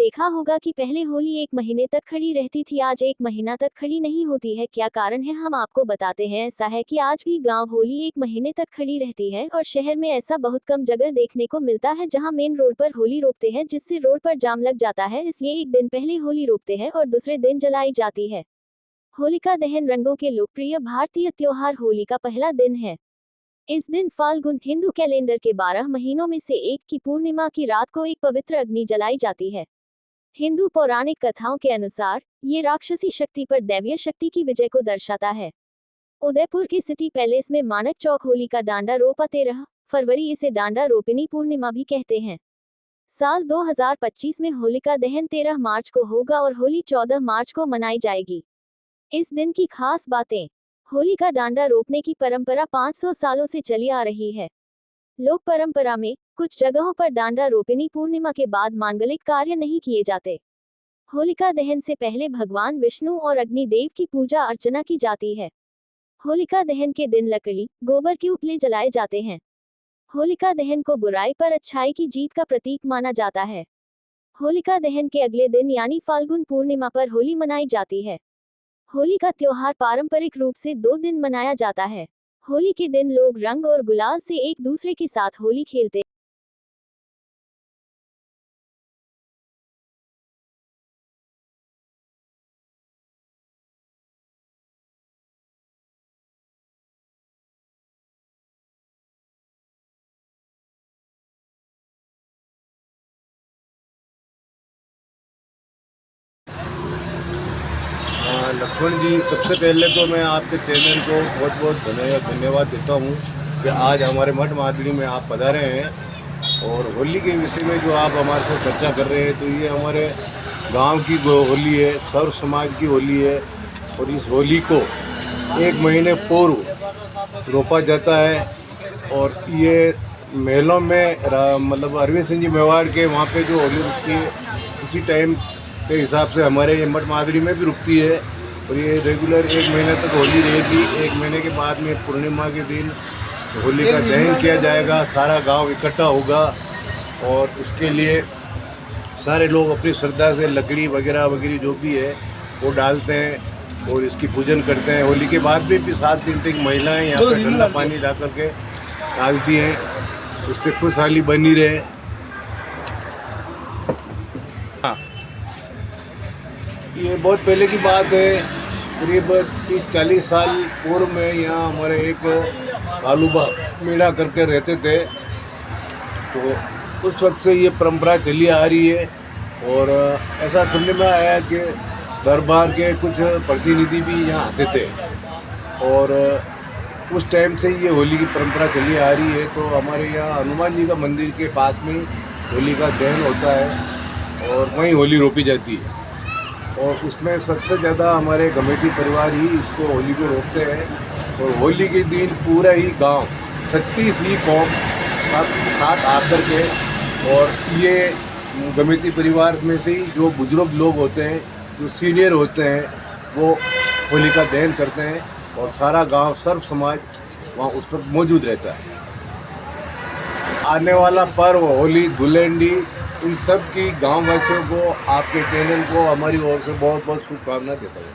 देखा होगा कि पहले होली 1 महीने तक खड़ी रहती थी, आज 1 महीना तक खड़ी नहीं होती है। क्या कारण है, हम आपको बताते हैं। ऐसा है कि आज भी गांव होली 1 महीने तक खड़ी रहती है और शहर में ऐसा बहुत कम जगह देखने को मिलता है जहां मेन रोड पर होली रोकते हैं, जिससे रोड पर जाम लग जाता है। इसलिए एक दिन पहले होली रोकते हैं और दूसरे दिन जलाई जाती है। होलिका दहन रंगों के लोकप्रिय भारतीय त्योहार होली का पहला दिन है। इस दिन फाल्गुन हिंदू कैलेंडर के 12 महीनों में से एक की पूर्णिमा की रात को एक पवित्र अग्नि जलाई जाती है। हिंदू पौराणिक कथाओं के अनुसार ये राक्षसी शक्ति पर दैवीय शक्ति की विजय को दर्शाता है। उदयपुर के सिटी पैलेस में मानक चौक होली का डांडा रोपा 13 फरवरी, इसे डांडा रोपिनी पूर्णिमा भी कहते हैं। साल 2025 में होलिका दहन 13 मार्च को होगा और होली 14 मार्च को मनाई जाएगी। इस दिन की खास बातें। होली का डांडा रोपने की परंपरा 500 सालों से चली आ रही है। लोक परंपरा में कुछ जगहों पर डांडा रोपिनी पूर्णिमा के बाद मांगलिक कार्य नहीं किए जाते। होलिका दहन से पहले भगवान विष्णु और अग्निदेव की पूजा अर्चना की जाती है। होलिका दहन के दिन लकड़ी, गोबर के उपले जलाए जाते हैं। होलिका दहन को बुराई पर अच्छाई की जीत का प्रतीक माना जाता है। होलिका दहन के अगले दिन यानी फाल्गुन पूर्णिमा पर होली मनाई जाती है। होली का त्योहार पारंपरिक रूप से 2 दिन मनाया जाता है। होली के दिन लोग रंग और गुलाल से एक दूसरे के साथ होली खेलते लक्ष्मण जी, सबसे पहले तो मैं आपके चैनल को बहुत बहुत धन्यवाद देता हूँ कि आज हमारे मठ मादरी में आप पधारे हैं और होली के विषय में जो आप हमारे साथ चर्चा कर रहे हैं, तो ये हमारे गांव की होली है, सर्व समाज की होली है। और इस होली को 1 महीने पूर्व रोपा जाता है और ये महलों में मतलब अरविंद सिंह जी मेवाड़ के वहाँ पे जो होली रुकती है, उसी टाइम के हिसाब से हमारे ये मठ मादरी में भी रुकती है। और ये रेगुलर 1 महीने तक होली रहेगी। 1 महीने के बाद में पूर्णिमा के दिन होली का दहन किया जाएगा, सारा गांव इकट्ठा होगा और इसके लिए सारे लोग अपनी श्रद्धा से लकड़ी वगैरह वगैरह जो भी है वो डालते हैं और इसकी पूजन करते हैं। होली के बाद भी 7 दिन तक महिलाएं यहाँ पर ठंडा पानी ला करके डालती हैं, उससे खुशहाली बनी रहे। हाँ, ये बहुत पहले की बात है, करीब 30-40 साल पूर्व में यहाँ हमारे एक कालूबा मीणा करके रहते थे, तो उस वक्त से ये परंपरा चली आ रही है। और ऐसा सुनने में आया कि दरबार के कुछ प्रतिनिधि भी यहाँ आते थे और उस टाइम से ये होली की परंपरा चली आ रही है। तो हमारे यहाँ हनुमान जी का मंदिर के पास में होली का दहन होता है और वहीं होली रोपी जाती है और उसमें सबसे ज़्यादा हमारे कमेटी परिवार ही इसको होली को रोकते हैं। और होली के दिन पूरा ही गांव 36 ही कौम साथ आकर के, और ये कमेटी परिवार में से ही जो बुजुर्ग लोग होते हैं, जो सीनियर होते हैं, वो होली का दहन करते हैं और सारा गांव सर्व समाज वहाँ उस पर मौजूद रहता है। आने वाला पर्व होली धुलेंडी, इन सब की गांव वासियों को, आपके चैनल को हमारी ओर से बहुत बहुत शुभकामनाएं देता हूँ।